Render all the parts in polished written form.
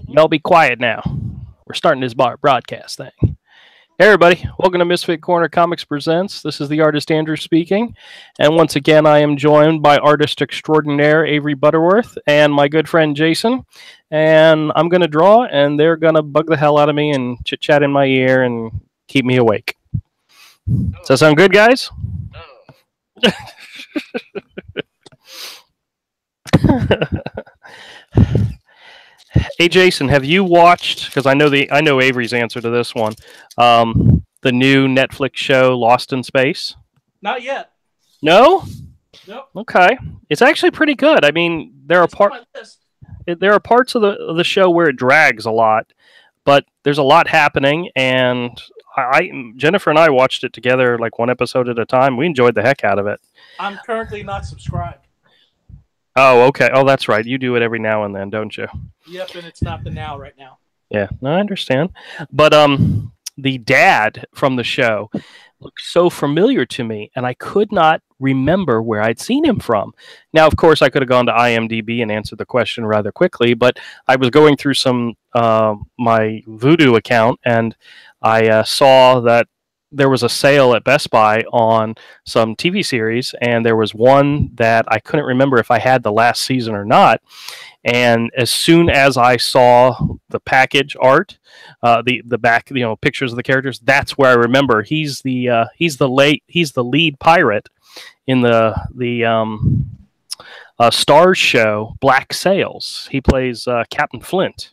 Y'all be quiet now. We're starting this broadcast thing. Hey everybody, welcome to Misfit Corner Comics Presents. This is the artist Andrew speaking, and once again I am joined by artist extraordinaire Avery Butterworth and my good friend Jason. And I'm going to draw, and they're going to bug the hell out of me and chit-chat in my ear and keep me awake. Does that sound good, guys? Hey Jason, have you watched? Because I know Avery's answer to this one. The new Netflix show Lost in Space. Not yet. No. Nope. Okay, it's actually pretty good. I mean, there are parts of the show where it drags a lot, but there's a lot happening, and Jennifer and I watched it together, like one episode at a time. We enjoyed the heck out of it. I'm currently not subscribed. Oh, okay. Oh, that's right. You do it every now and then, don't you? Yep, and it's not the now right now. Yeah, no, I understand. But the dad from the show looked so familiar to me, and I could not remember where I'd seen him from. Now, of course, I could have gone to IMDb and answered the question rather quickly, but I was going through my Vudu account, and I saw that there was a sale at Best Buy on some TV series, and there was one that I couldn't remember if I had the last season or not. And as soon as I saw the package art, the back, pictures of the characters, that's where I remember he's the lead pirate in the Stars show Black Sails. He plays Captain Flint,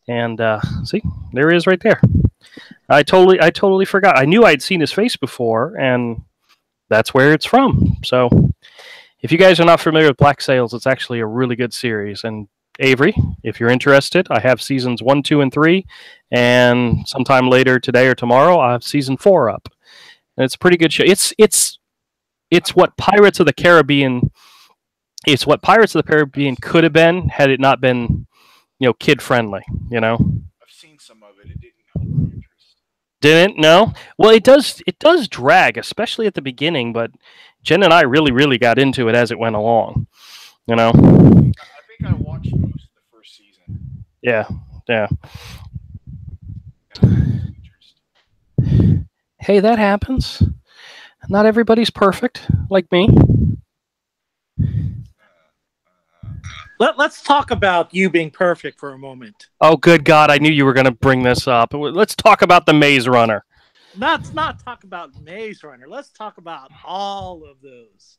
and see, there he is right there. I totally forgot. I knew I'd seen his face before, and that's where it's from. So, if you guys are not familiar with Black Sails, it's actually a really good series. And Avery, if you're interested, I have seasons 1, 2, and 3, and sometime later today or tomorrow, I have season 4 up. And it's a pretty good show. It's what Pirates of the Caribbean. It's what Pirates of the Caribbean could have been had it not been, kid friendly. I've seen some of it. It didn't hold my interest. Didn't? No? Well, it does drag, especially at the beginning, but Jen and I really got into it as it went along. I think I watched most of the first season. Yeah. Hey, that happens. Not everybody's perfect, like me. Let's talk about you being perfect for a moment. Oh, good God, I knew you were going to bring this up. Let's talk about the Maze Runner. Let's not talk about Maze Runner. Let's talk about all of those.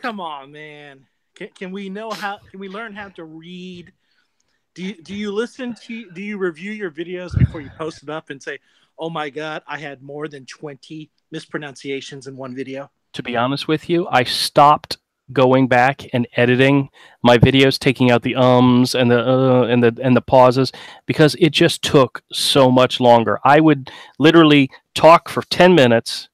Come on, man. Can we learn how to read? Do you review your videos before you post them up and say, "Oh my God, I had more than 20 mispronunciations in one video"? To be honest with you, I stopped going back and editing my videos, taking out the ums and the pauses, because it just took so much longer. I would literally talk for 10 minutes,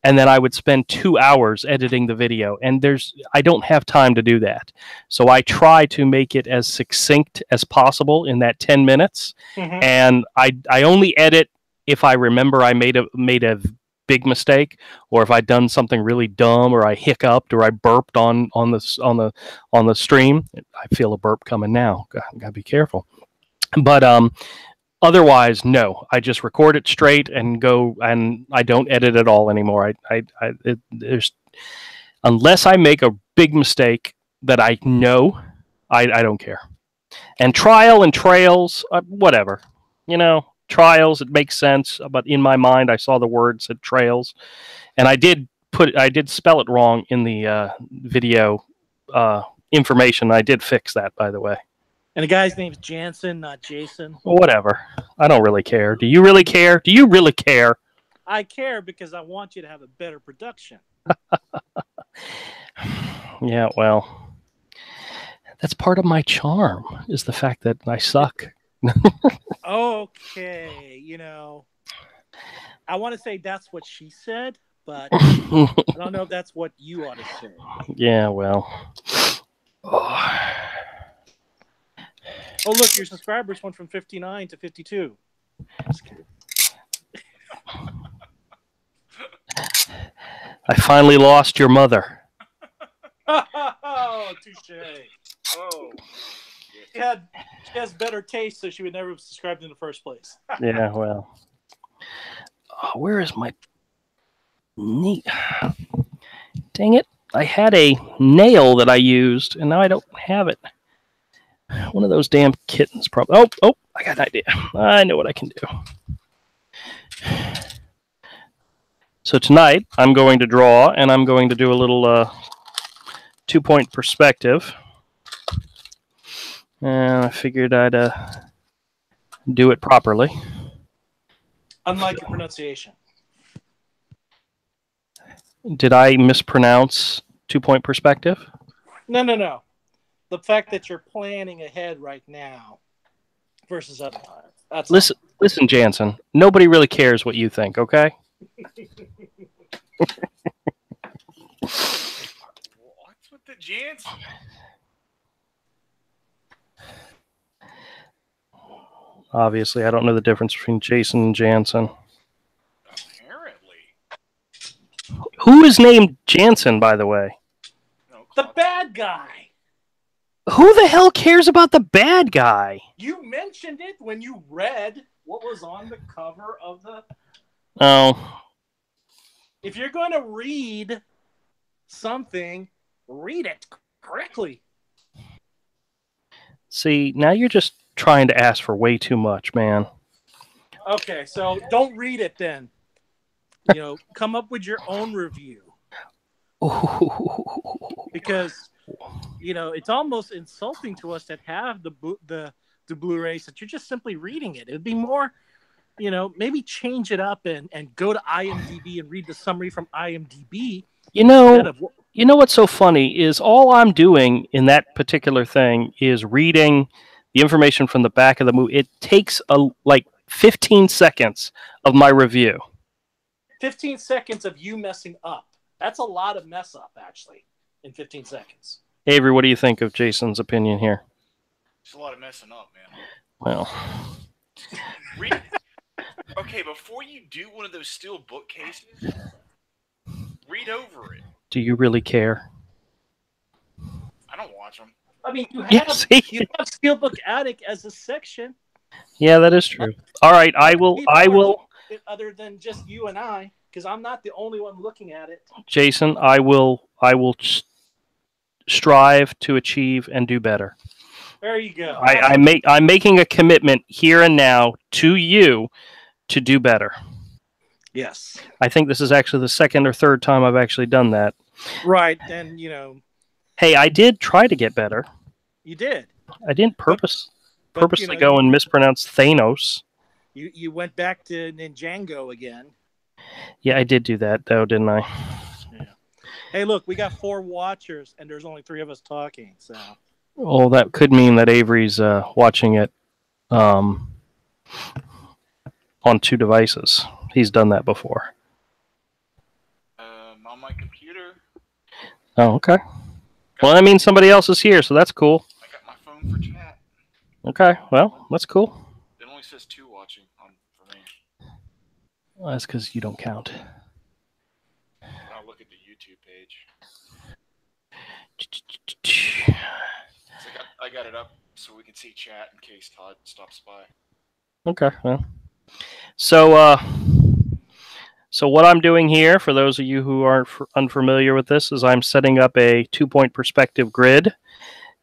and then I would spend 2 hours editing the video, and I don't have time to do that. So I try to make it as succinct as possible in that 10 minutes, and I only edit if I remember I made a big mistake, or if I'd done something really dumb, or I hiccuped, or I burped on the stream. I feel a burp coming now. Gotta be careful. But otherwise, no. I just record it straight and go, and I don't edit at all anymore. Unless I make a big mistake that I know, I don't care. And trial and trails, whatever, Trials, it makes sense, but in my mind, I saw the word said trails, and I did spell it wrong in the video information. I did fix that, by the way. And the guy's name's Jansen, not Jason. Well, whatever. I don't really care. Do you really care? Do you really care? I care because I want you to have a better production. Yeah, well, that's part of my charm, is the fact that I suck. Okay, I want to say that's what she said, but I don't know if that's what you ought to say. Yeah, well. Oh, look, your subscribers went from 59 to 52. Just kidding. I finally lost your mother. Oh, touche. Oh, She has better taste, so she would never have subscribed in the first place. Yeah, well. Oh, where is my knee? Dang it. I had a nail that I used, and now I don't have it. One of those damn kittens probably. Oh, I got an idea. I know what I can do. So tonight, I'm going to draw, and I'm going to do a little 2-point perspective. And I figured I'd do it properly. Unlike your pronunciation. Did I mispronounce 2-point perspective? No. The fact that you're planning ahead right now versus other times. Listen, Jansen. Nobody really cares what you think, okay? What's with the Jansen? Obviously, I don't know the difference between Jason and Jansen. Apparently. Who is named Jansen, by the way? No, The bad guy. Who the hell cares about the bad guy? You mentioned it when you read what was on the cover of the... Oh. If you're going to read something, read it correctly. See, now you're just trying to ask for way too much, man. Okay, so don't read it then. Come up with your own review. Because, it's almost insulting to us that have the Blu-rays that you're just simply reading it. It'd be more, maybe change it up and go to IMDb and read the summary from IMDb. You know what's so funny is all I'm doing in that particular thing is reading the information from the back of the movie. It takes 15 seconds of my review. 15 seconds of you messing up. That's a lot of mess up, actually, in 15 seconds. Avery, what do you think of Jason's opinion here? It's a lot of messing up, man. Well. Okay, before you do one of those steel bookcases, read over it. Do you really care? I don't watch them. I mean, you have Steelbook Attic as a section. Yeah, that is true. All right, I will. Other than just you and I, because I'm not the only one looking at it. Jason, I will strive to achieve and do better. There you go. I'm making a commitment here and now to you to do better. Yes. I think this is actually the second or third time I've actually done that. Right, and Hey, I did try to get better. You did. I didn't purposely go and mispronounce Thanos. You went back to Ninjago again. Yeah, I did do that though, didn't I? Yeah. Hey, look, we got 4 watchers, and there's only 3 of us talking. So. Oh, that could mean that Avery's watching it on 2 devices. He's done that before. On my computer. Oh, okay. Well, that means somebody else is here, so that's cool. I got my phone for chat. Okay, well, that's cool. It only says 2 watching for me. Well, that's because you don't count. I'll look at the YouTube page. I got it up so we can see chat in case Todd stops by. Okay, well. So what I'm doing here, for those of you who aren't unfamiliar with this, is I'm setting up a 2-point perspective grid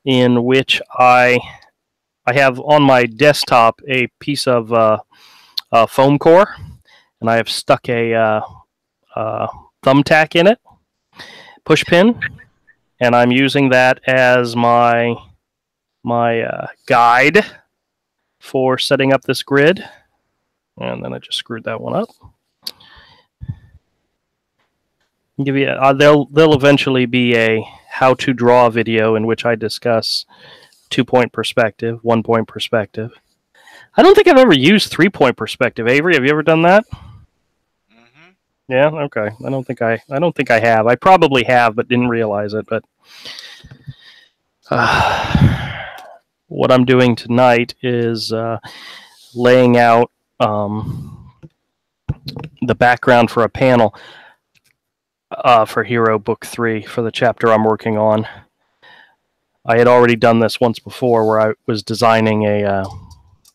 in which I have on my desktop a piece of foam core, and I have stuck a thumbtack in it, push pin, and I'm using that as my guide for setting up this grid. And then I just screwed that one up. Give you there'll eventually be a how to draw video in which I discuss 2-point perspective, 1-point perspective. I don't think I've ever used 3-point perspective. Avery, have you ever done that? Mm-hmm. Yeah. Okay. I don't think I have. I probably have, but didn't realize it. But what I'm doing tonight is laying out the background for a panel for Hero Book 3 for the chapter I'm working on. I had already done this once before where I was designing a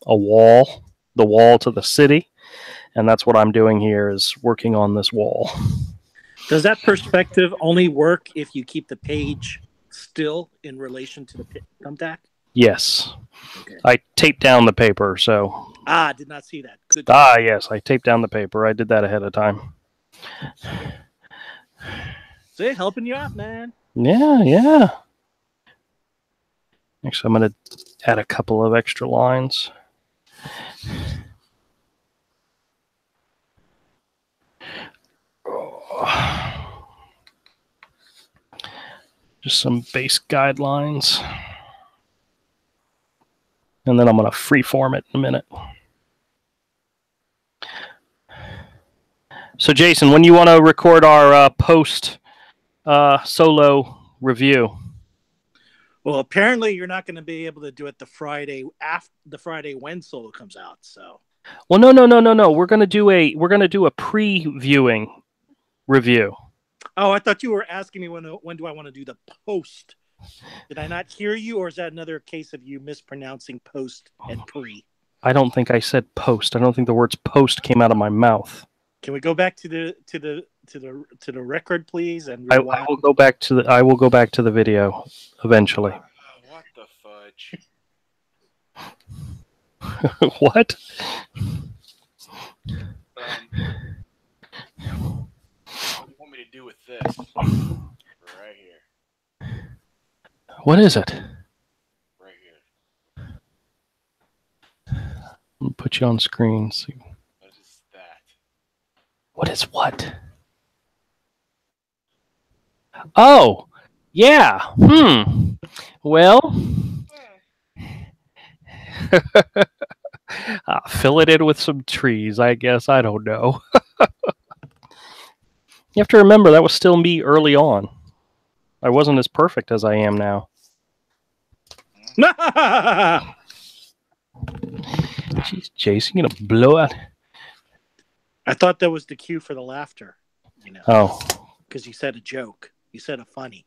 wall, the wall to the city, and that's what I'm doing here is working on this wall. Does that perspective only work if you keep the page still in relation to the thumbtack? Yes. Okay. I taped down the paper, so... Did not see that. Good. Yes, I taped down the paper. I did that ahead of time. See, helping you out, man. Yeah. Actually, I'm going to add a couple of extra lines. Just some base guidelines. And then I'm going to freeform it in a minute. So, Jason, when you want to record our post solo review? Well, apparently you're not going to be able to do it the Friday after the Friday when Solo comes out. So. Well, no. We're going to do a previewing review. Oh, I thought you were asking me when do I want to do the post. Did I not hear you, or is that another case of you mispronouncing post and pre? I don't think I said post. I don't think the words post came out of my mouth. Can we go back to the record, please? And I will go back to the video eventually. What the fudge? What? What do you want me to do with this? Right here. What is it? Right here. I'll put you on screen. See. What is that? What is what? Oh, yeah. Well, fill it in with some trees, I guess. I don't know. You have to remember that was still me early on. I wasn't as perfect as I am now. Jeez, Jason, you're gonna blow out. I thought that was the cue for the laughter. Oh. Because you said a joke. You said a funny.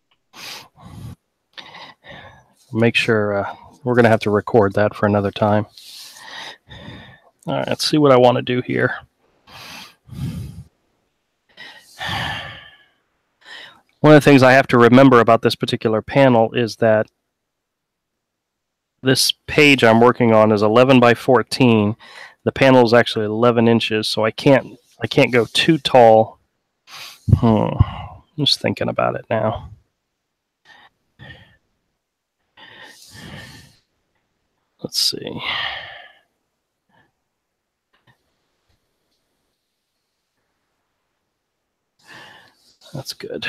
Make sure we're going to have to record that for another time. All right, let's see what I want to do here. One of the things I have to remember about this particular panel is that this page I'm working on is 11 by 14. The panel is actually 11 inches, so I can't go too tall. I'm just thinking about it now. Let's see. That's good.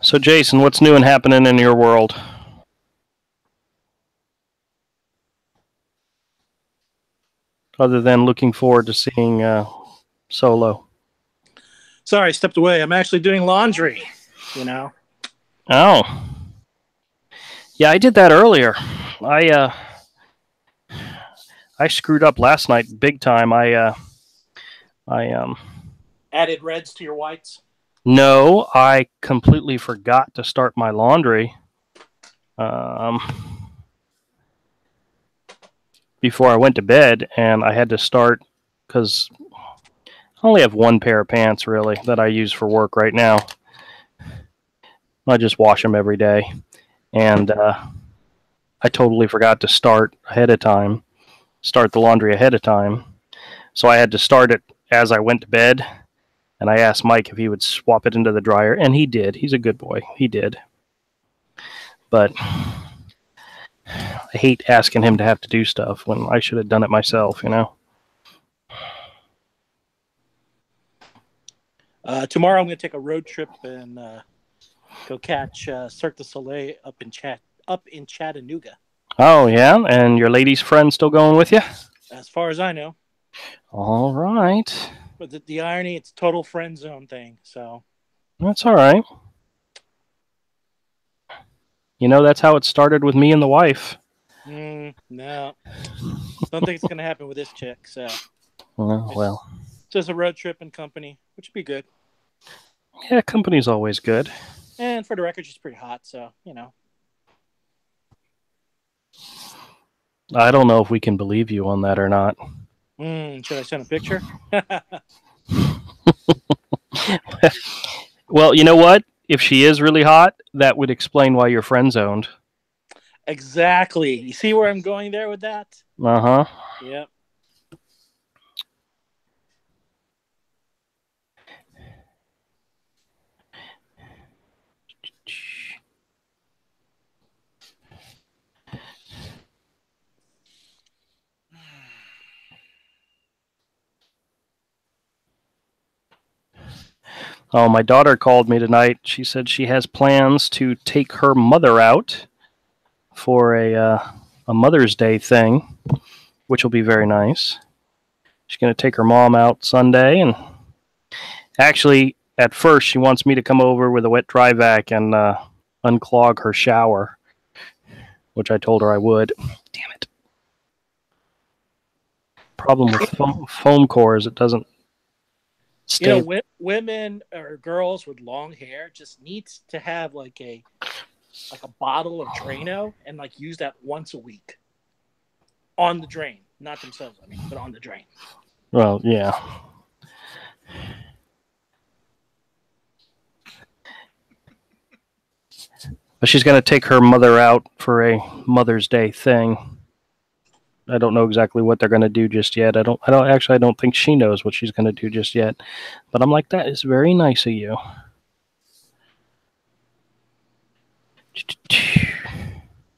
So, Jason, what's new and happening in your world? Other than looking forward to seeing Solo. Sorry, I stepped away. I'm actually doing laundry, Oh. Yeah, I did that earlier. I screwed up last night big time. I added reds to your whites? No, I completely forgot to start my laundry. Before I went to bed, and I had to start because I only have one pair of pants really that I use for work right now. I just wash them every day, and I totally forgot to start the laundry ahead of time. So I had to start it as I went to bed, and I asked Mike if he would swap it into the dryer, and he did. He's a good boy. He did. But I hate asking him to have to do stuff when I should have done it myself, Tomorrow I'm going to take a road trip and go catch Cirque du Soleil up in Chattanooga. Oh, yeah? And your lady's friend still going with you? As far as I know. All right. But the irony, it's total friend zone thing, so. That's all right. That's how it started with me and the wife. No, don't think it's gonna happen with this chick. So Well, just a road trip and company, which would be good. yeah, company's always good. And for the record, she's pretty hot, so I don't know if we can believe you on that or not. Should I send a picture? Well, you know what? If she is really hot, that would explain why you're friend zoned. Exactly. You see where I'm going there with that? Uh-huh. Yep. Oh, my daughter called me tonight. She said she has plans to take her mother out for a Mother's Day thing, which will be very nice. She's going to take her mom out Sunday, and actually, at first, she wants me to come over with a wet dry vac and unclog her shower, which I told her I would. Damn it. Problem with foam core is it doesn't stay. Women or girls with long hair just needs to have like a bottle of Drano and like use that once a week on the drain, not themselves, but on the drain. Well, yeah. But she's going to take her mother out for a Mother's Day thing. I don't know exactly what they're going to do just yet. I don't think she knows what she's going to do just yet. But I'm like, that is very nice of you.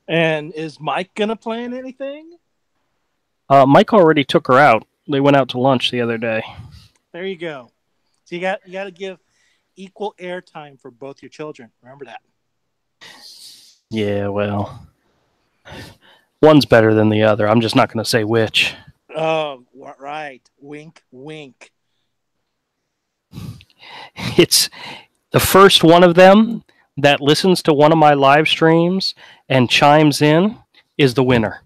And is Mike going to plan anything? Mike already took her out. They went out to lunch the other day. There you go. So you got to give equal airtime for both your children. Remember that. Yeah, well, one's better than the other. I'm just not going to say which. Oh, right. Wink, wink. It's the first one of them that listens to one of my live streams and chimes in is the winner.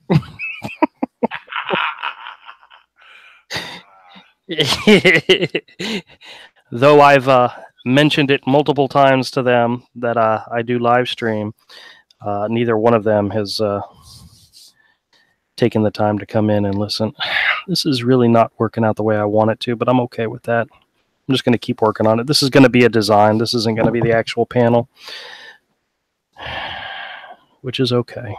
Though I've mentioned it multiple times to them that I do live stream, neither one of them has taken the time to come in and listen. This is really not working out the way I want it to, but I'm okay with that. I'm just going to keep working on it. This is going to be a design. This isn't going to be the actual panel, which is okay.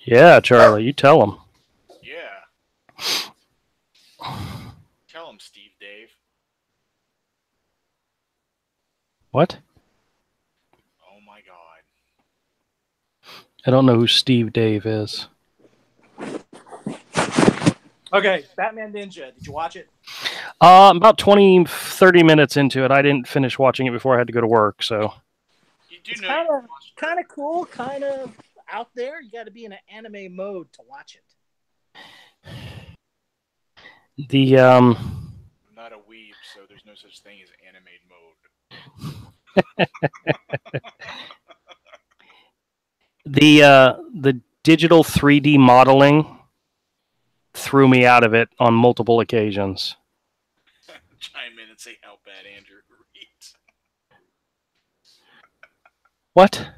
Yeah, Charlie, you tell him. Yeah. Tell him, Steve Dave. What? Oh my God. I don't know who Steve Dave is. Okay, Batman Ninja. Did you watch it? About 20, 30 minutes into it. I didn't finish watching it before I had to go to work, so. You do It's know kind of cool, kind of out there. You got to be in an anime mode to watch it. I'm not a weeb, so there's no such thing as anime mode. The digital 3D modeling threw me out of it on multiple occasions. Chime in and say how bad Andrew reads. What?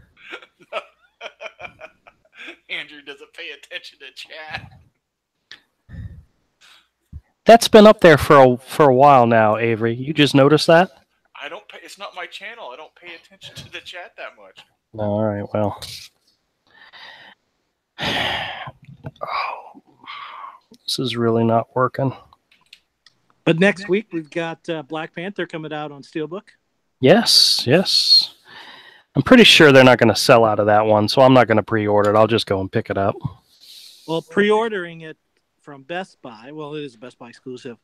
Andrew doesn't pay attention to chat. That's been up there for a while now, Avery. You just noticed that? I don't pay. It's not my channel. I don't pay attention to the chat that much. All right. Well. Oh, this is really not working. But next week we've got Black Panther coming out on Steelbook. Yes. I'm pretty sure they're not going to sell out of that one, so I'm not going to pre-order it. I'll just go and pick it up. Well, pre-ordering it from Best Buy, well, it is a Best Buy exclusive,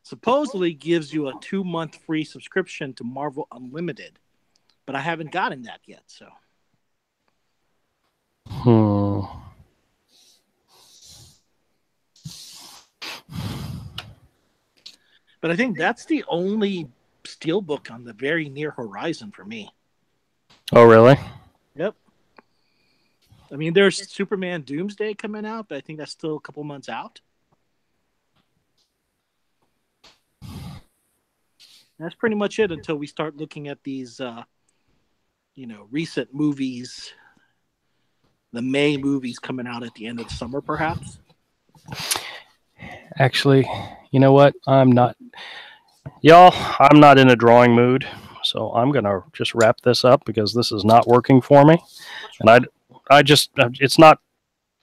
supposedly gives you a 2-month free subscription to Marvel Unlimited. But I haven't gotten that yet, so. But I think that's the only steelbook on the very near horizon for me. Oh, really? Yep. I mean, there's Superman Doomsday coming out, but I think that's still a couple months out. That's pretty much it until we start looking at these, recent movies, the May movies coming out at the end of the summer, perhaps. Actually, you know what? I'm not, y'all. I'm not in a drawing mood, so I'm gonna just wrap this up because this is not working for me, and I just, it's not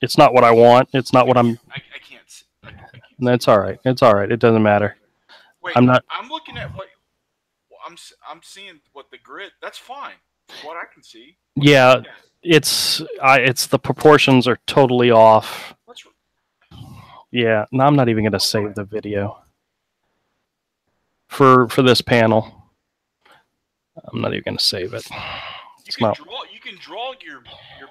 what I want. It's not what I'm. I can't. I can't That's all right. It's all right. It doesn't matter. Wait, I'm not. I'm looking at what I'm seeing. What the grid? That's fine. From what I can see. Yeah, it's the proportions are totally off. What's Yeah, no, I'm not even gonna save the video for this panel. I'm not even gonna save it. It's not. You can draw your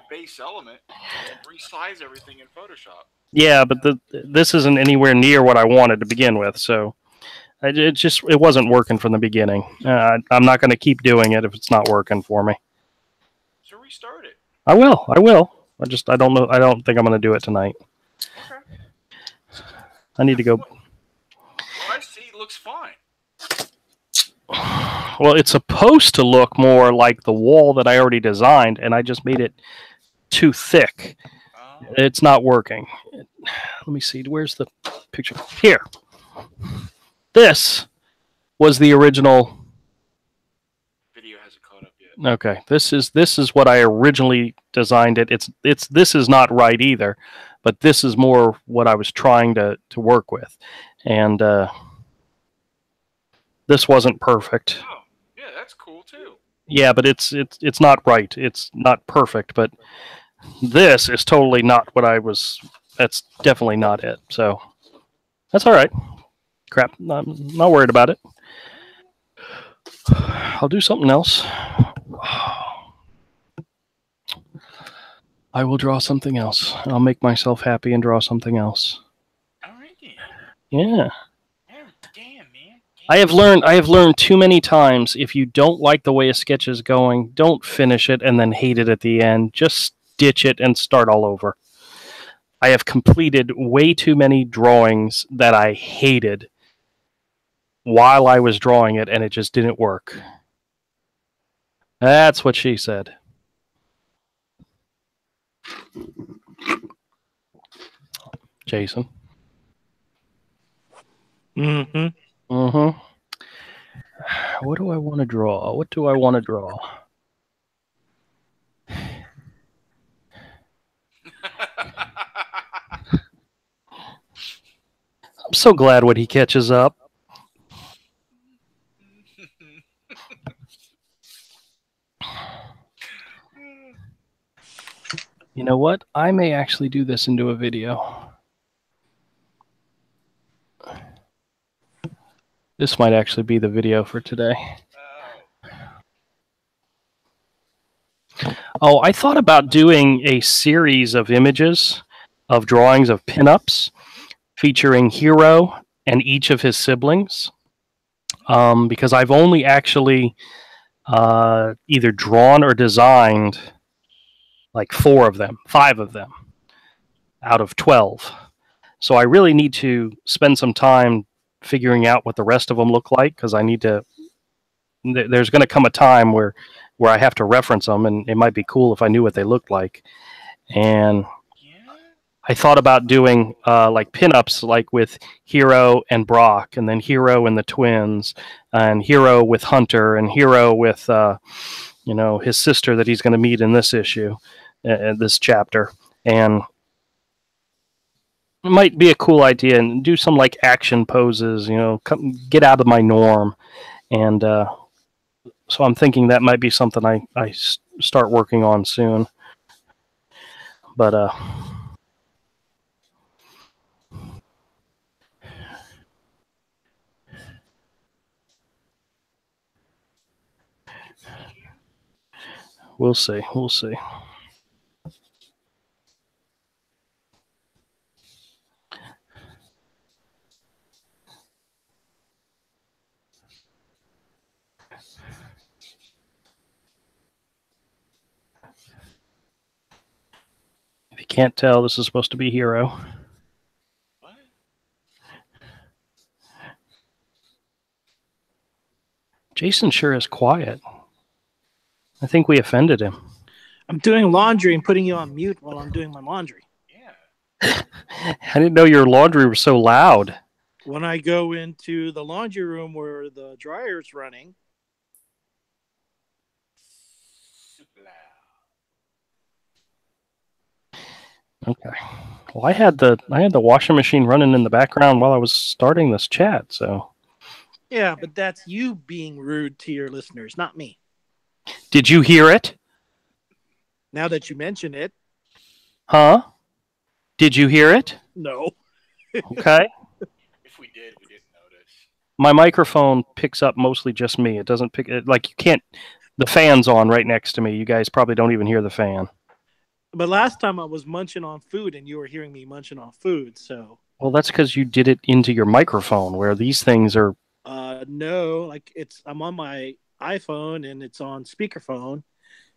base element and resize everything in Photoshop. Yeah, but this isn't anywhere near what I wanted to begin with, so it wasn't working from the beginning. I'm not going to keep doing it if it's not working for me. So restart it. I will. I don't know. I don't think I'm going to do it tonight. Okay. I need to go. What I see looks fine. Well, it's supposed to look more like the wall that I already designed, and I just made it too thick. Oh. It's not working. Let me see. Where's the picture? Here. This was the original. Video hasn't caught up yet. Okay. This is what I originally designed it. This is not right either, but this is more what I was trying to work with, and this wasn't perfect. Oh, yeah, that's cool too. Yeah, but it's not right. It's not perfect, but this is totally not what I was. That's definitely not it. So that's all right. Crap, I'm not worried about it. I'll do something else. I will draw something else. I'll make myself happy and draw something else. All right, then. Yeah. Damn, man. I have learned too many times, if you don't like the way a sketch is going, don't finish it and then hate it at the end. Just ditch it and start all over. I have completed way too many drawings that I hated while I was drawing it, and it just didn't work. That's what she said. Jason. Mm-hmm. Mm-hmm. What do I want to draw? What do I want to draw? I'm so glad when he catches up. You know what? I may actually do this into a video. This might actually be the video for today. Oh, I thought about doing a series of images, of drawings of pinups, featuring Hero and each of his siblings, because I've only actually either drawn or designed like 5 of them out of 12. So I really need to spend some time figuring out what the rest of them look like, because I need to. There's going to come a time where I have to reference them, and it might be cool if I knew what they looked like. And I thought about doing like pinups, like with Hero and Brock, and then Hero and the twins, and Hero with Hunter, and Hero with his sister that he's going to meet in this issue, this chapter. And it might be a cool idea, and do some like action poses, get out of my norm. And so I'm thinking that might be something I start working on soon. But we'll see. We'll see. Can't tell. This is supposed to be Hero. What? Jason sure is quiet. I think we offended him. I'm doing laundry and putting you on mute while I'm doing my laundry. Yeah. I didn't know your laundry was so loud. When I go into the laundry room where the dryer's running, Super loud. Okay. Well, I had the washing machine running in the background while I was starting this chat, so. yeah, but that's you being rude to your listeners, not me. Did you hear it? Now that you mention it, Huh? Did you hear it? no. Okay. If we did, we didn't notice. My microphone picks up mostly just me. It doesn't pick it like you can't. The fan's on right next to me. You guys probably don't even hear the fan. But last time I was munching on food and you were hearing me munching on food, so. Well, that's because you did it into your microphone, where these things are. No, like I'm on my iPhone and it's on speakerphone.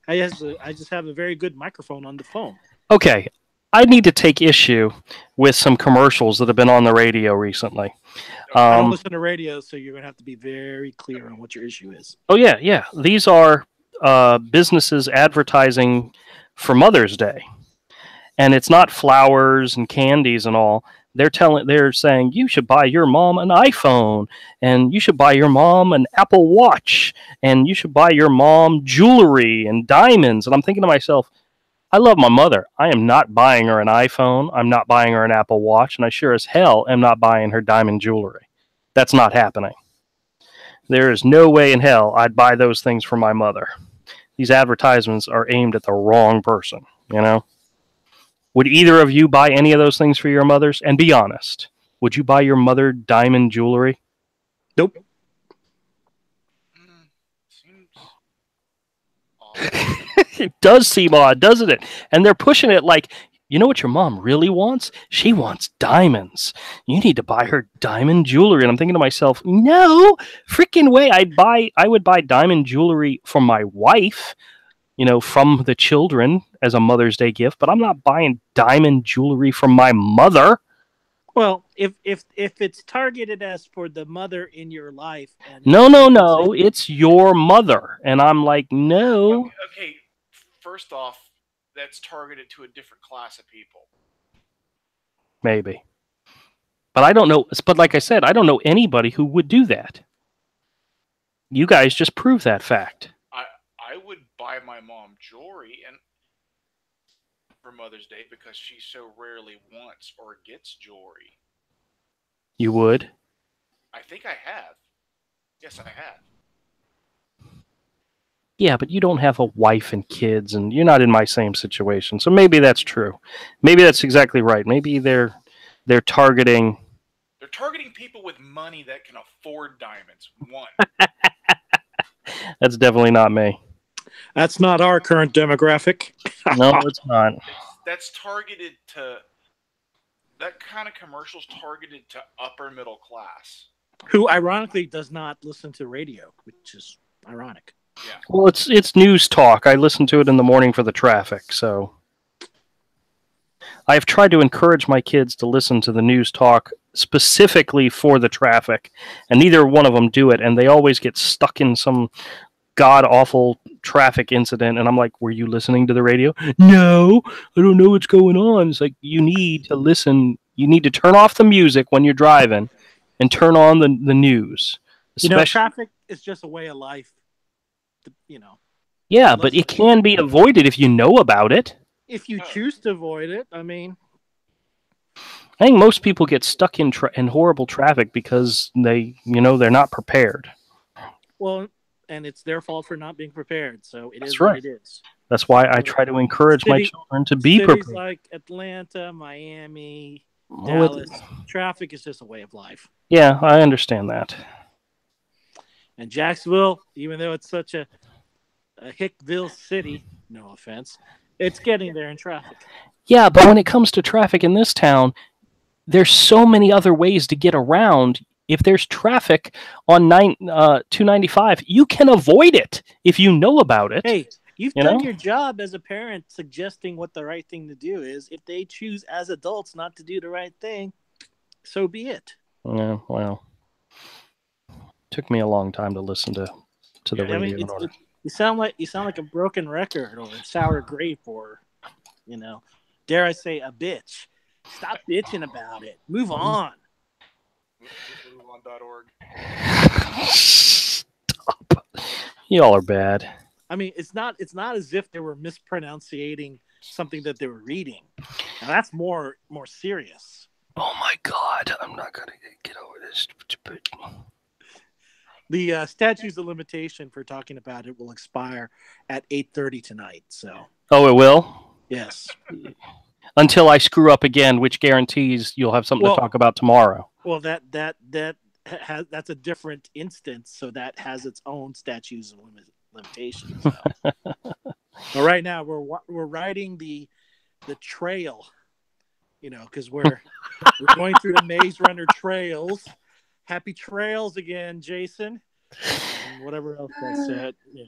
I just have a very good microphone on the phone. Okay, I need to take issue with some commercials that have been on the radio recently. I don't listen to radio, so you're gonna have to be very clear on what your issue is. Oh yeah. These are businesses advertising for Mother's Day, and it's not flowers and candies and all. They're saying you should buy your mom an iPhone, and you should buy your mom an Apple Watch, and you should buy your mom jewelry and diamonds. And I'm thinking to myself, I love my mother. I am not buying her an iPhone. I'm not buying her an Apple Watch, and I sure as hell am not buying her diamond jewelry. That's not happening. There is no way in hell I'd buy those things for my mother. These advertisements are aimed at the wrong person, you know? Would either of you buy any of those things for your mothers? And be honest. Would you buy your mother diamond jewelry? Nope. Seems odd. It does seem odd, doesn't it? And they're pushing it like, you know what your mom really wants? She wants diamonds. You need to buy her diamond jewelry. And I'm thinking to myself, no freaking way. I would buy diamond jewelry for my wife, you know, from the children as a Mother's Day gift, but I'm not buying diamond jewelry from my mother. Well, if it's targeted as for the mother in your life, and No, it's your mother. And I'm like, no. Okay, first off, that's targeted to a different class of people. Maybe. But I don't know. But like I said, I don't know anybody who would do that. You guys just prove that fact. I would buy my mom jewelry and for Mother's Day because she so rarely wants or gets jewelry. You would? I think I have. Yes, I have. Yeah, but you don't have a wife and kids, and you're not in my same situation. So maybe that's true. Maybe that's exactly right. Maybe they're targeting. They're targeting people with money that can afford diamonds. One. That's definitely not me. that's not our current demographic. No, it's not. That's targeted to. That kind of commercial's targeted to upper middle class. Who ironically does not listen to radio, which is ironic. Yeah. Well, it's news talk. I listen to it in the morning for the traffic, so I've tried to encourage my kids to listen to the news talk specifically for the traffic, and neither one of them do it, and they always get stuck in some god-awful traffic incident, and I'm like, were you listening to the radio? No, I don't know what's going on. It's like, you need to listen. You need to turn off the music when you're driving and turn on the news. Traffic is just a way of life. Yeah, but it can be avoided if you know about it. If you choose to avoid it, I mean. I think most people get stuck in horrible traffic because they're not prepared. Well, and it's their fault for not being prepared, so it is right. what it is. That's why I try to encourage my children to be cities prepared. Like Atlanta, Miami, Dallas, traffic is just a way of life. Yeah, I understand that. And Jacksonville, even though it's such a Hickville city, no offense, it's getting there in traffic. Yeah, but when it comes to traffic in this town, there's so many other ways to get around. If there's traffic on 295, you can avoid it if you know about it. Hey, You've You done know? your job as a parent, suggesting what the right thing to do is. If they choose as adults not to do the right thing, so be it. Yeah, well, took me a long time to listen to the I mean, radio in order. you sound like a broken record or a sour grape or, you know, dare I say, a bitch. Stop bitching about it. Move on. MoveOn.org. Stop. Y'all are bad. I mean, it's not as if they were mispronouncing something that they were reading. Now that's more serious. Oh my God, I'm not gonna get over this. The statutes of limitation for talking about it will expire at 8:30 tonight. So, Oh, it will? yes. Until I screw up again, which guarantees you'll have something to talk about tomorrow. Well, that's a different instance, so that has its own statutes of limitations. So. But right now we're riding the trail, because we're going through the Maze Runner trails. Happy trails again, Jason. And whatever else I said. Yeah.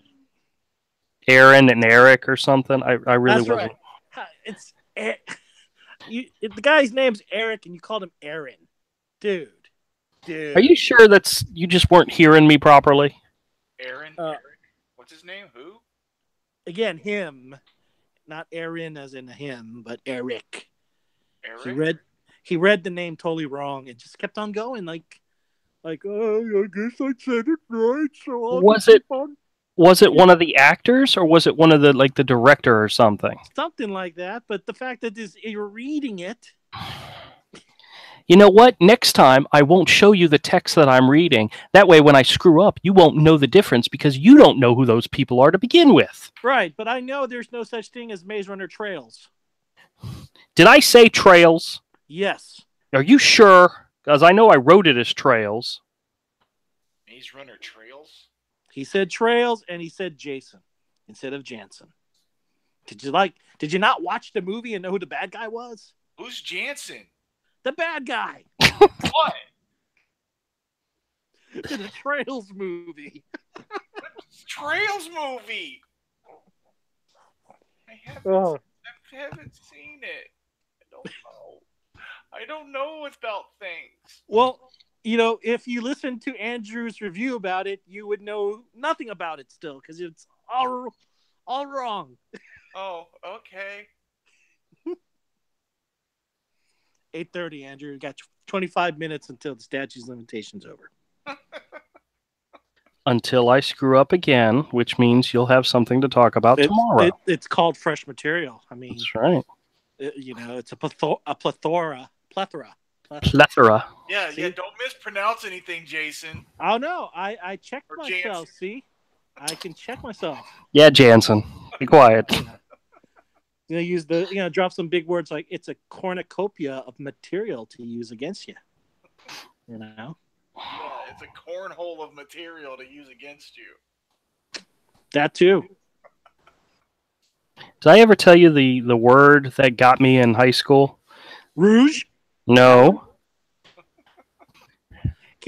Aaron and Eric or something. I really That's wasn't. Right. It's the guy's name's Eric, and you called him Aaron, dude. Are you sure you just weren't hearing me properly? Aaron? Eric? What's his name? Who? Again, him, not Aaron as in him, but Eric. Eric? He read the name totally wrong and just kept on going like, oh, I guess I said it right. So Was it one of the actors, or was it one of the director or something? Something like that. But the fact that you're reading it. You know what? Next time, I won't show you the text that I'm reading. That way, when I screw up, you won't know the difference because you don't know who those people are to begin with. Right, but I know there's no such thing as Maze Runner trails. Did I say trails? Yes. Are you sure? Because I know I wrote it as trails. Maze Runner trails? He said trails, and he said Jason instead of Jansen. Did you not watch the movie and know who the bad guy was? Who's Jansen? The bad guy. What? In the Trails movie. Trails movie. I haven't seen it. I don't know about things. Well, if you listen to Andrew's review about it, you would know nothing about it still because it's all wrong. Oh, okay. 8:30, Andrew. You got 25 minutes until the statute's limitation's over. Until I screw up again, which means you'll have something to talk about tomorrow. It's called fresh material. I mean, that's right. It's a plethora. Yeah, don't mispronounce anything, Jason. Oh, no. I checked myself, Jansen. See? I can check myself. Yeah, Jansen. Be quiet. Drop some big words like it's a cornucopia of material to use against you. Yeah, it's a cornhole of material to use against you. That too. Did I ever tell you the word that got me in high school? Rouge? No.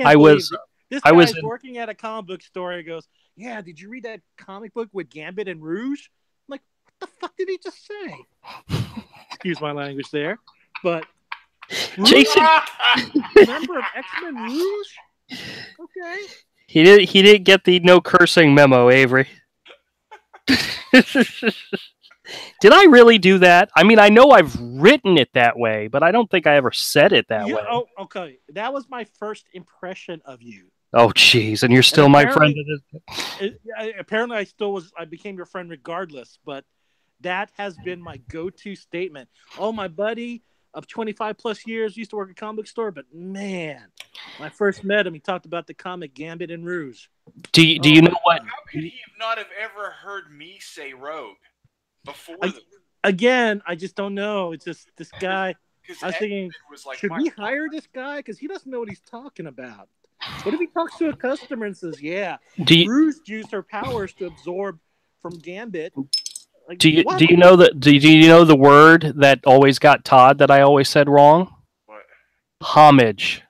I was working at a comic book store. He goes, "Yeah, did you read that comic book with Gambit and Rouge?" I'm like, "What the fuck did he just say?" Excuse my language there, but Jason, member of X-Men Rouge. Okay. He didn't get the no cursing memo, Avery. Did I really do that? I mean, I know I've written it that way, but I don't think I ever said it that way. Oh, okay. That was my first impression of you. Oh, jeez, and you're still my friend. Apparently, I became your friend regardless, but that has been my go-to statement. Oh, my buddy of 25 plus years used to work at a comic book store, but man, when I first met him, he talked about the comic Gambit and Rouge. Do you know what? How could he not have ever heard me say Rogue before? Again, I just don't know. It's just this guy. I was thinking, should we hire this guy? Because he doesn't know what he's talking about. What if he talks to a customer and says, "Yeah, Rouge used her powers to absorb from Gambit"? Like, do you know the word that always got Todd that I always said wrong? What? Homage.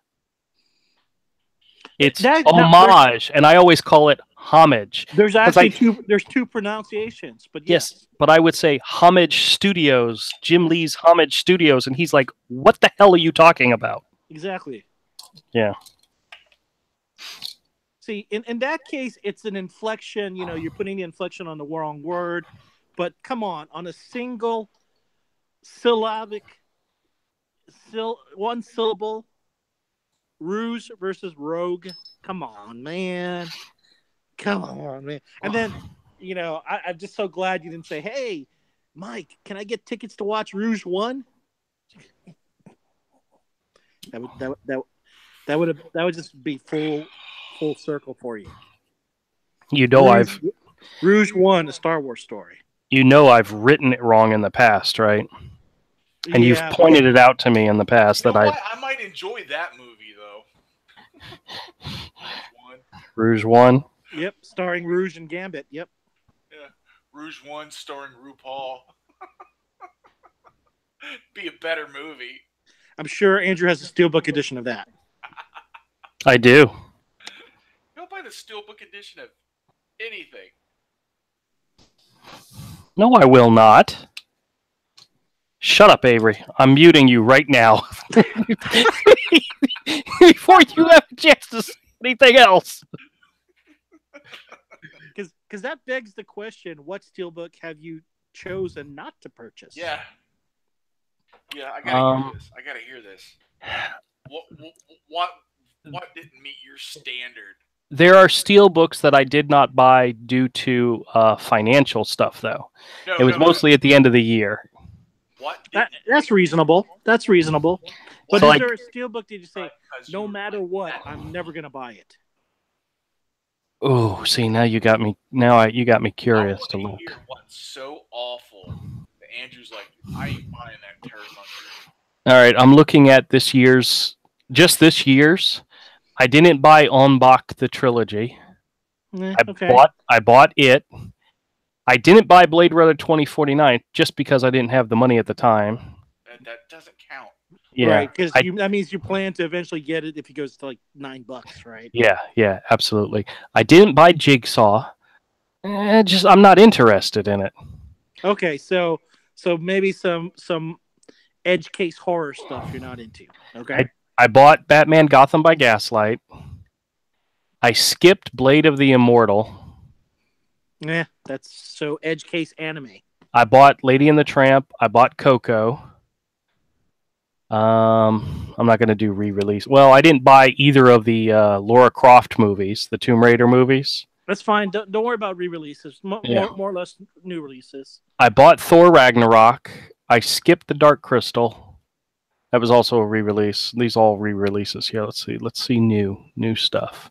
It's homage, and I always call it Homage. There's 'Cause actually there's two pronunciations, but yes, but I would say Homage Studios, Jim Lee's Homage Studios, and he's like, "What the hell are you talking about?" exactly. Yeah. See, in that case, it's an inflection. You know, you're putting the inflection on the wrong word. But come on a single syllabic, one syllable, rouge versus rogue. Come on, man. Come on, man. And then, you know, I'm just so glad you didn't say, "Hey, Mike, can I get tickets to watch Rouge One?" That would just be full circle for you. You know Rouge One, a Star Wars story. You know I've written it wrong in the past, right? And you've Yeah, pointed it out to me in the past You that know what? I might enjoy that movie though. Rouge One. Yep, starring Rouge and Gambit. Yep. Yeah, Rouge One starring RuPaul. Be a better movie. I'm sure Andrew has a steelbook edition of that. I do. You'll buy the steelbook edition of anything. No, I will not. Shut up, Avery. I'm muting you right now. Before you have a chance to say anything else. Because that begs the question: what steelbook have you chosen not to purchase? Yeah. Yeah, I gotta hear this. I gotta hear this. What didn't meet your standard? There are steelbooks that I did not buy due to financial stuff, though. It was mostly at the end of the year. What? That's reasonable. That's reasonable. But So, is there a steelbook that you say, no matter what, I'm never gonna buy it? Oh, see, now you got me. You got me curious to look. Hear what's so awful that Andrew's like, I ain't buying that turd monkey. All right, I'm looking at this year's. I didn't buy En Bach the trilogy. Okay. I bought it. I didn't buy Blade Runner 2049 just because I didn't have the money at the time. That doesn't count. Yeah, right, because that means you plan to eventually get it if it goes to like $9, right? Yeah, absolutely. I didn't buy Jigsaw. I'm not interested in it. Okay, so maybe some edge case horror stuff you're not into. Okay. I bought Batman Gotham by Gaslight. I skipped Blade of the Immortal. Yeah, that's so edge case anime. I bought Lady and the Tramp. I bought Coco. I'm not going to do re-release. Well, I didn't buy either of the Lara Croft movies, the Tomb Raider movies. That's fine. Don't worry about re-releases. More or less new releases. I bought Thor Ragnarok. I skipped the Dark Crystal. That was also a re-release. These all re-releases here. Let's see new stuff.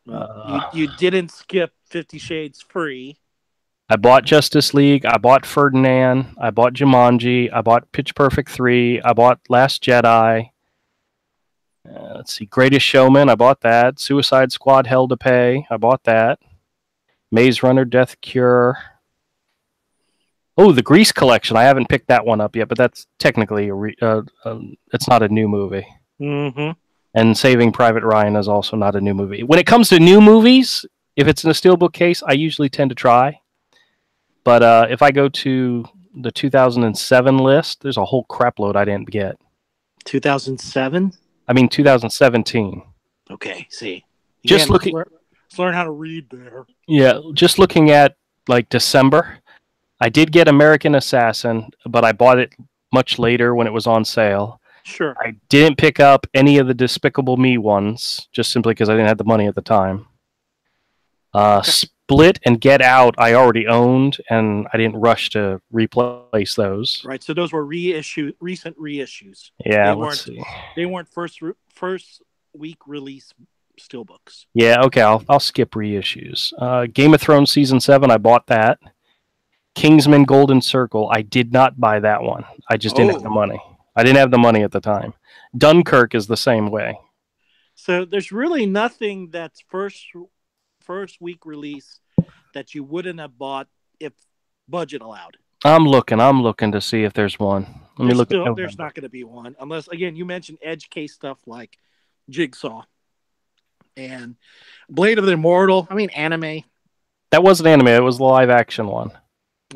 You didn't skip 50 Shades Free. I bought Justice League. I bought Ferdinand. I bought Jumanji. I bought Pitch Perfect 3. I bought Last Jedi. Let's see. Greatest Showman. I bought that. Suicide Squad Hell to Pay. I bought that. Maze Runner Death Cure. Oh, the Grease Collection. I haven't picked that one up yet, but that's technically it's not a new movie. Mm-hmm. And Saving Private Ryan is also not a new movie. When it comes to new movies, if it's in a steelbook case, I usually tend to try. But if I go to the 2007 list, there's a whole crap load I didn't get. 2007? I mean 2017. Okay, see. Just let's learn how to read there. Yeah, just looking at like December, I did get American Assassin, but I bought it much later when it was on sale. Sure. I didn't pick up any of the Despicable Me ones, just simply because I didn't have the money at the time. Split and Get Out I already owned, and I didn't rush to replace those. Right, so those were recent reissues. Yeah, let's see. They weren't first week release steelbooks. Yeah, okay, I'll skip reissues. Game of Thrones Season 7, I bought that. Kingsman Golden Circle, I did not buy that one. I just didn't have the money. I didn't have the money at the time. Dunkirk is the same way. So there's really nothing that's first week release that you wouldn't have bought if budget allowed. I'm looking to see if there's one. Let me look. There's not going to be one unless, again, you mentioned edge case stuff like Jigsaw. and Blade of the Immortal. I mean, anime. That wasn't anime. It was the live action one.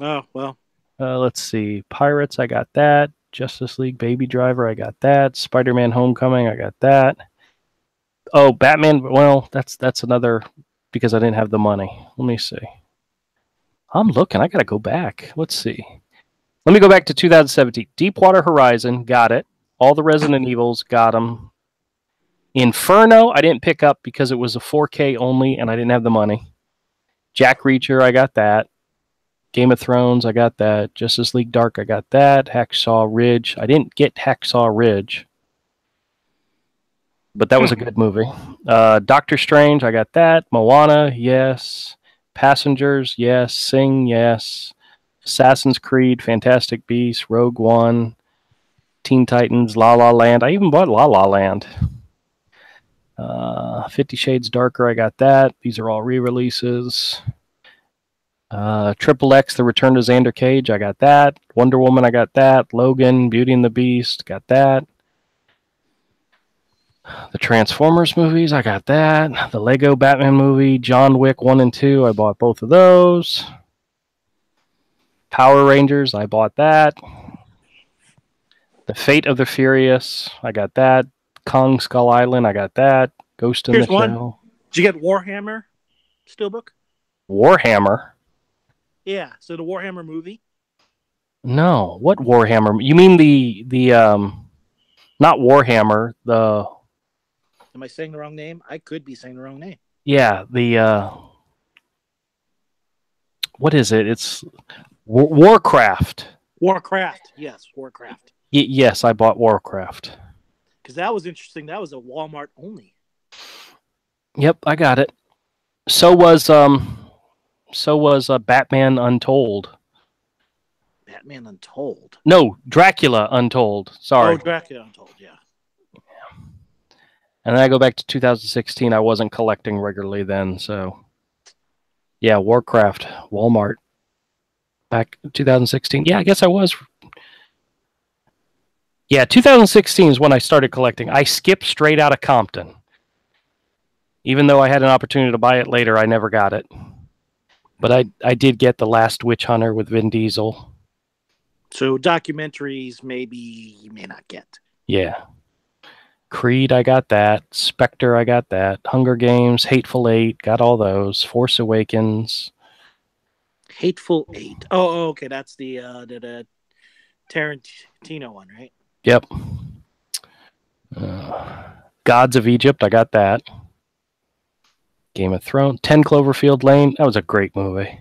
Oh, well. Let's see. Pirates, I got that. Justice League Baby Driver, I got that. Spider-Man Homecoming, I got that. Oh, Batman, well, that's another, because I didn't have the money. Let me see. I'm looking. I got to go back. Let's see. Let me go back to 2017. Deepwater Horizon, got it. All the Resident Evils, got them. Inferno, I didn't pick up because it was a 4K only and I didn't have the money. Jack Reacher, I got that. Game of Thrones, I got that. Justice League Dark, I got that. Hacksaw Ridge, I didn't get Hacksaw Ridge, but that was a good movie. Doctor Strange, I got that. Moana, yes. Passengers, yes. Sing, yes. Assassin's Creed, Fantastic Beasts, Rogue One, Teen Titans, La La Land. I even bought La La Land. 50 Shades Darker, I got that. These are all re-releases. Triple X, The Return to Xander Cage, I got that. Wonder Woman, I got that. Logan, Beauty and the Beast, got that. The Transformers movies, I got that. The Lego Batman movie, John Wick 1 and 2, I bought both of those. Power Rangers, I bought that. The Fate of the Furious, I got that. Kong Skull Island, I got that. Ghost in the Shell. Did you get Warhammer Steelbook? Warhammer? Yeah, so the Warhammer movie. No, what Warhammer? You mean the not Warhammer, the... Am I saying the wrong name? I could be saying the wrong name. Yeah, the... what is it? It's Warcraft. Warcraft, yes, Warcraft. Yes, I bought Warcraft. Because that was interesting. That was a Walmart only. Yep, I got it. So was Batman Untold. Batman Untold. No, Dracula Untold. Sorry. Oh, Dracula Untold. Yeah. And then I go back to 2016. I wasn't collecting regularly then, so yeah, Warcraft, Walmart. Back in 2016. Yeah, I guess I was. Yeah, 2016 is when I started collecting. I skipped straight out of Compton. Even though I had an opportunity to buy it later, I never got it. But I did get The Last Witch Hunter with Vin Diesel. So documentaries, maybe you may not get. Yeah. Creed, I got that. Spectre, I got that. Hunger Games, Hateful Eight, got all those. Force Awakens. Hateful Eight. Oh, okay, that's the Tarantino one, right? Yep. Gods of Egypt, I got that. Game of Thrones, 10 Cloverfield Lane. That was a great movie.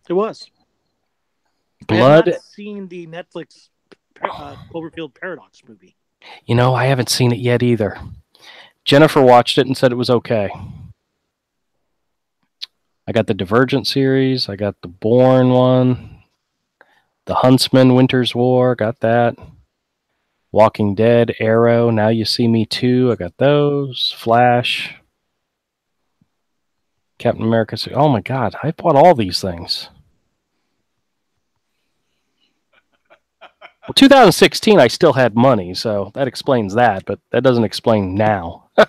It was. Blood. I have not seen the Netflix Cloverfield Paradox movie. You know, I haven't seen it yet either. Jennifer watched it and said it was okay. I got the Divergent series. I got the Bourne one. The Huntsman, Winter's War. Got that. Walking Dead, Arrow, Now You See Me 2. I got those. Flash. Captain America. Oh my God, I bought all these things. Well, 2016, I still had money, so that explains that, but that doesn't explain now. I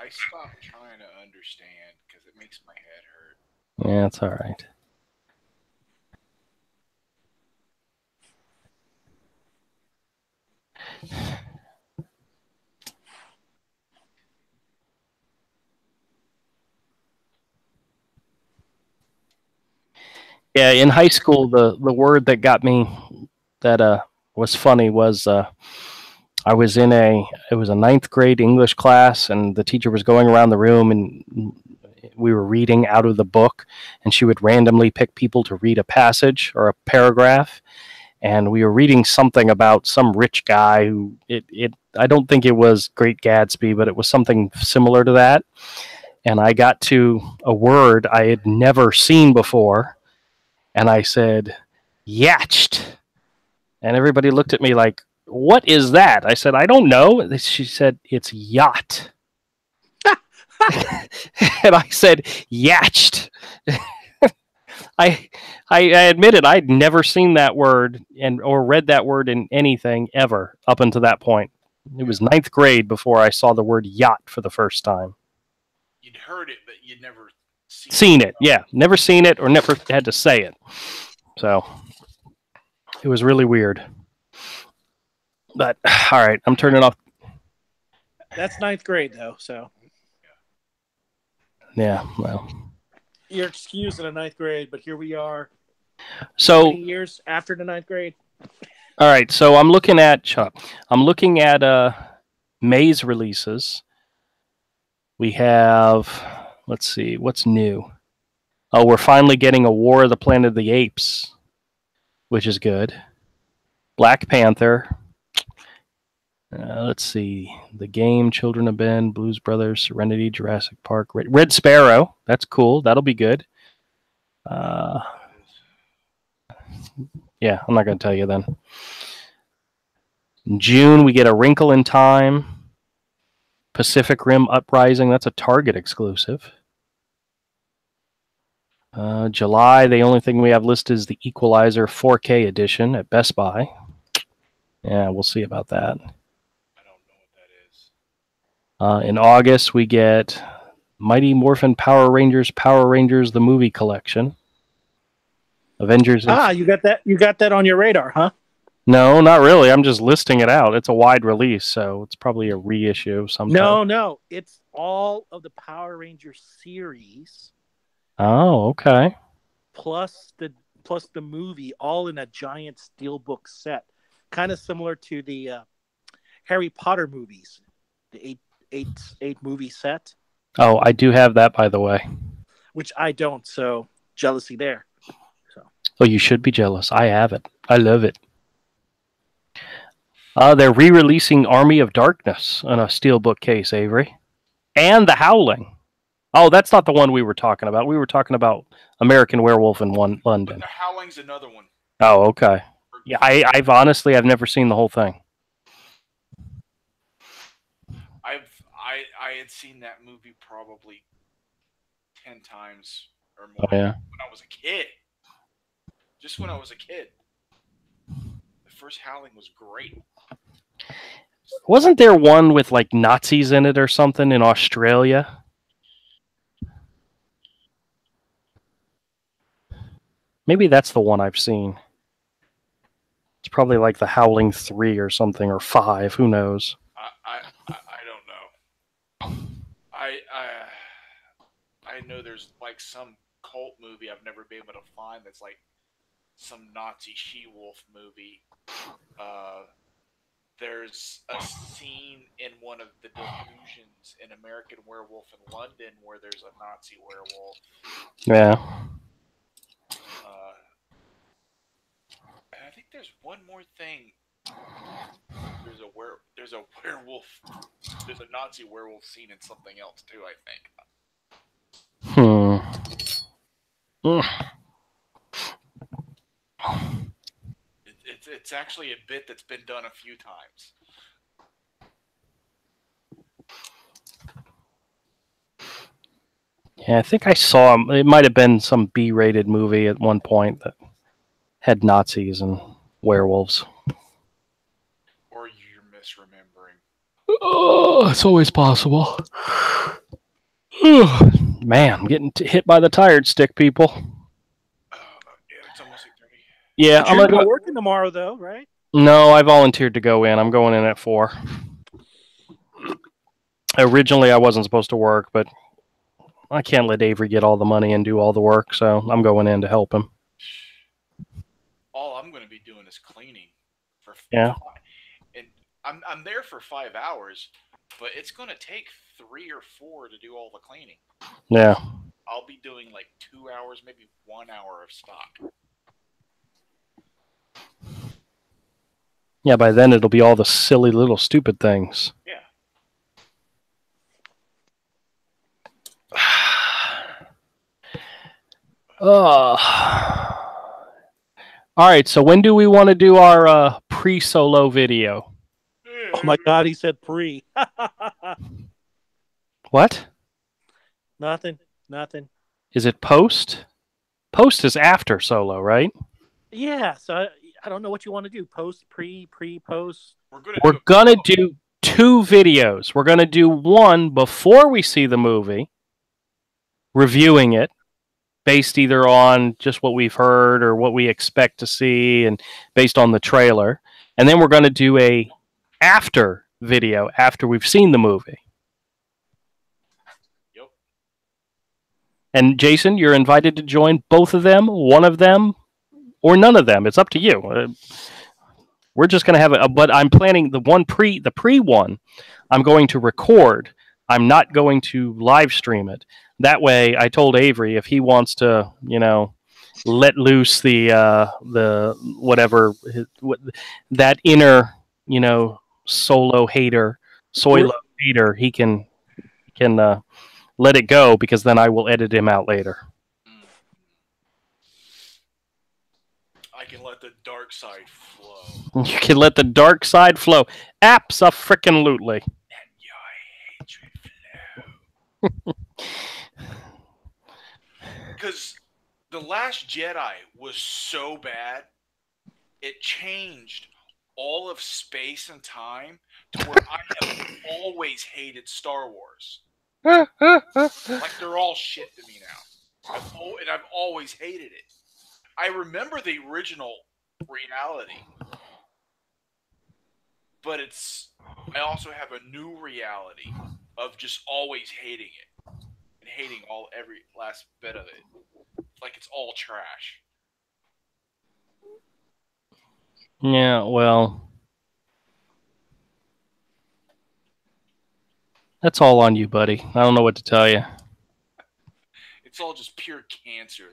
stopped trying to understand because it makes my head hurt. Yeah, it's all right. Yeah, in high school, the word that got me that was funny was I was in it was a ninth grade English class, and the teacher was going around the room, and we were reading out of the book, and she would randomly pick people to read a passage or a paragraph, and we were reading something about some rich guy who I don't think it was Great Gatsby, but it was something similar to that, and I got to a word I had never seen before. And I said, "Yatched." And everybody looked at me like, "What is that?" I said, "I don't know." She said, "It's yacht." And I said, "Yatched." I admitted I'd never seen that word or read that word in anything ever up until that point. It was ninth grade before I saw the word yacht for the first time. You'd heard it, but you'd never Seen it. Yeah, never seen it or never had to say it. So it was really weird. But all right, I'm turning off. That's ninth grade, though. So Yeah, well, you're excused in the ninth grade, but here we are. so 20 years after the ninth grade. all right, so I'm looking at May's releases. We have, let's see, what's new? Oh, we're finally getting a War of the Planet of the Apes, which is good. Black Panther. Let's see, The Game, Children of Ben, Blues Brothers, Serenity, Jurassic Park, Red Sparrow. That's cool. That'll be good. Yeah, I'm not going to tell you then. In June, we get A Wrinkle in Time, Pacific Rim Uprising. That's a Target exclusive. July, the only thing we have listed is the Equalizer 4K edition at Best Buy. Yeah, we'll see about that. I don't know what that is. In August, we get Mighty Morphin Power Rangers, the movie collection. Avengers. You got that? You got that on your radar, huh? No, not really. I'm just listing it out. It's a wide release, so it's probably a reissue sometime. No. It's all of the Power Rangers series. Oh, okay. Plus the movie, all in a giant steelbook set, kind of similar to the Harry Potter movies, the eight movie set. Oh, I do have that, by the way. Which I don't, so jealousy there. So. Oh, you should be jealous. I have it. I love it. They're re-releasing Army of Darkness on a steelbook case, Avery, and The Howling. Oh, that's not the one we were talking about. We were talking about American Werewolf in London. But The Howling's another one. Oh, okay. Yeah, I've honestly never seen the whole thing. I had seen that movie probably 10 times or more. Oh, yeah. When I was a kid. Just when I was a kid. The first Howling was great. Wasn't there one with like Nazis in it or something in Australia? Maybe that's the one I've seen. It's probably like The Howling 3 or something, or 5. Who knows? I don't know. I know there's like some cult movie I've never been able to find that's like some Nazi she-wolf movie. There's a scene in one of the delusions in American Werewolf in London where there's a Nazi werewolf. Yeah. I think there's one more thing. There's a werewolf. There's a Nazi werewolf scene in something else too, I think. It's actually a bit that's been done a few times. Yeah, I think I saw him. It might have been some B-rated movie at one point that had Nazis and werewolves. Or you're misremembering. Oh, it's always possible. Man, I'm getting hit by the tired stick, people. Yeah, it's almost 8:30. Yeah, I'm going to go working tomorrow, though, right? No, I volunteered to go in. I'm going in at 4. Originally, I wasn't supposed to work, but I can't let Avery get all the money and do all the work, so I'm going in to help him. All I'm going to be doing is cleaning for 5. Yeah. And I'm there for 5 hours, but it's going to take 3 or 4 to do all the cleaning. Yeah. I'll be doing like 2 hours, maybe 1 hour of stock. Yeah, by then it'll be all the silly little stupid things. Yeah. All right, so when do we want to do our pre-solo video? Oh my God, he said pre. What? Nothing. Is it post? Post is after solo, right? Yeah, so I don't know what you want to do. Post, pre, post. We're gonna do 2 videos. We're going to do one before we see the movie, reviewing it, based either on just what we've heard or what we expect to see and based on the trailer. And then we're going to do a after video after we've seen the movie. Yep. And Jason, you're invited to join both of them, one of them, or none of them. It's up to you. We're just going to have but I'm planning the pre one. I'm going to record. I'm not going to live stream it. That way, I told Avery if he wants to, let loose the whatever that inner, soilo hater, he can let it go, because then I will edit him out later. I can let the dark side flow. You can let the dark side flow. Abso-frickin-lutely. And your hatred flow. Because The Last Jedi was so bad, it changed all of space and time to where I have always hated Star Wars. Like, they're all shit to me now. And I've always hated it. I remember the original reality, but I also have a new reality of just always hating it and hating every last bit of it. Like, it's all trash. Yeah, well, that's all on you, buddy. I don't know what to tell you. It's all just pure cancer.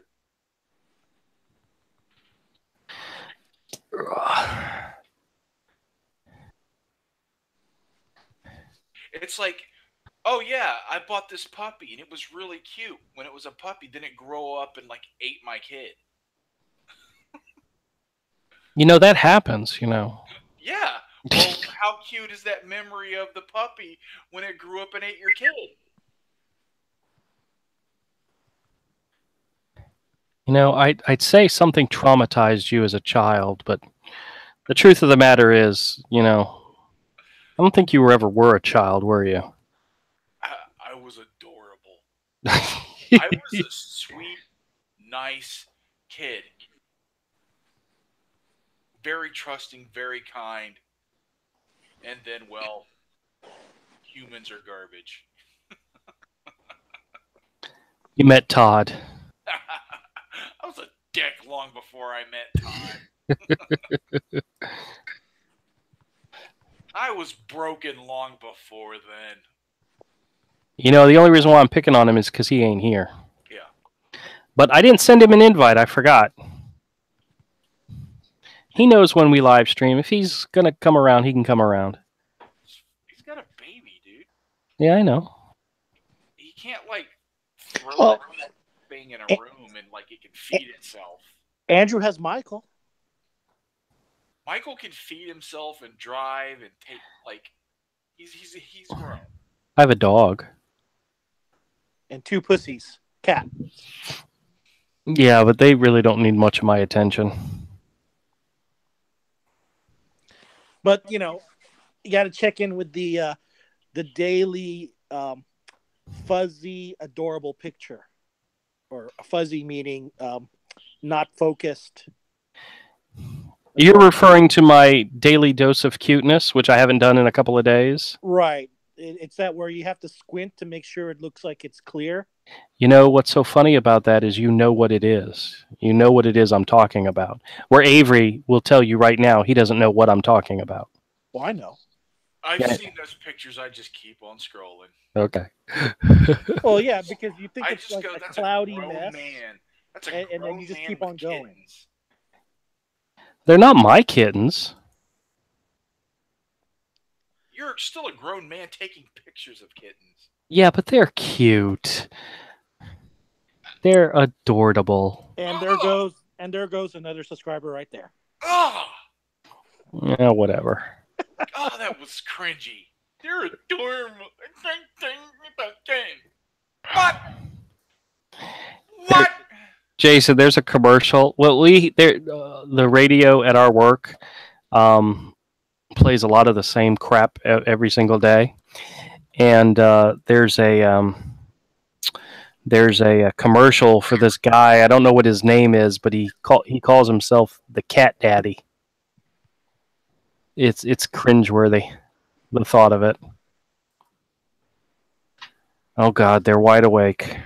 It's like, oh yeah, I bought this puppy and it was really cute when it was a puppy. Then it grew up and ate my kid. That happens, Yeah. Well, how cute is that memory of the puppy when it grew up and ate your kid? I'd say something traumatized you as a child, but the truth of the matter is, I don't think you were a child, were you? I was adorable. I was a sweet, nice kid. Very trusting, very kind. And then, well, humans are garbage. You met Todd. I was a dick long before I met Todd. I was broken long before then. The only reason why I'm picking on him is because he ain't here. Yeah. But I didn't send him an invite. I forgot. He knows when we live stream. If he's going to come around, he can come around. He's got a baby, dude. Yeah, I know. He can't, throw that thing in a room and, it can feed itself. Andrew has Michael. Michael can feed himself and drive and take, he's grown. I have a dog. And 2 pussies. Cat. Yeah, but they really don't need much of my attention. But, you got to check in with the daily fuzzy, adorable picture. Or fuzzy meaning not focused. You're referring to my daily dose of cuteness, which I haven't done in a couple of days? Right. It's that where you have to squint to make sure it looks like it's clear. What's so funny about that is what it is. You know what it is I'm talking about. Where Avery will tell you right now he doesn't know what I'm talking about. Well, I know. I've seen those pictures. I just keep on scrolling. Okay. Well, yeah, because you think it's like a that's cloudy a grown mess. Man. That's a grown and then you just man keep on with going. kittens. They're not my kittens. You're still a grown man taking pictures of kittens. Yeah, but they're cute. They're adorable. And there goes another subscriber right there. Oh! Yeah, whatever. Oh, that was cringy. They're adorable. What? What? Jason, there's a commercial. Well, the radio at our work plays a lot of the same crap every single day. And there's a commercial for this guy. I don't know what his name is, but he calls himself the Cat Daddy. It's cringeworthy, the thought of it. Oh God, they're wide awake.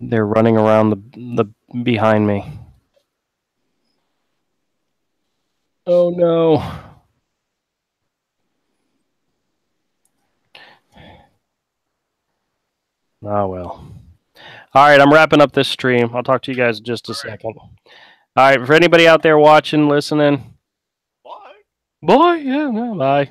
They're running around the behind me. Oh no. Oh well. All right, I'm wrapping up this stream. I'll talk to you guys in just a second. All right, for anybody out there watching, listening. Bye. Bye. Yeah, no, bye.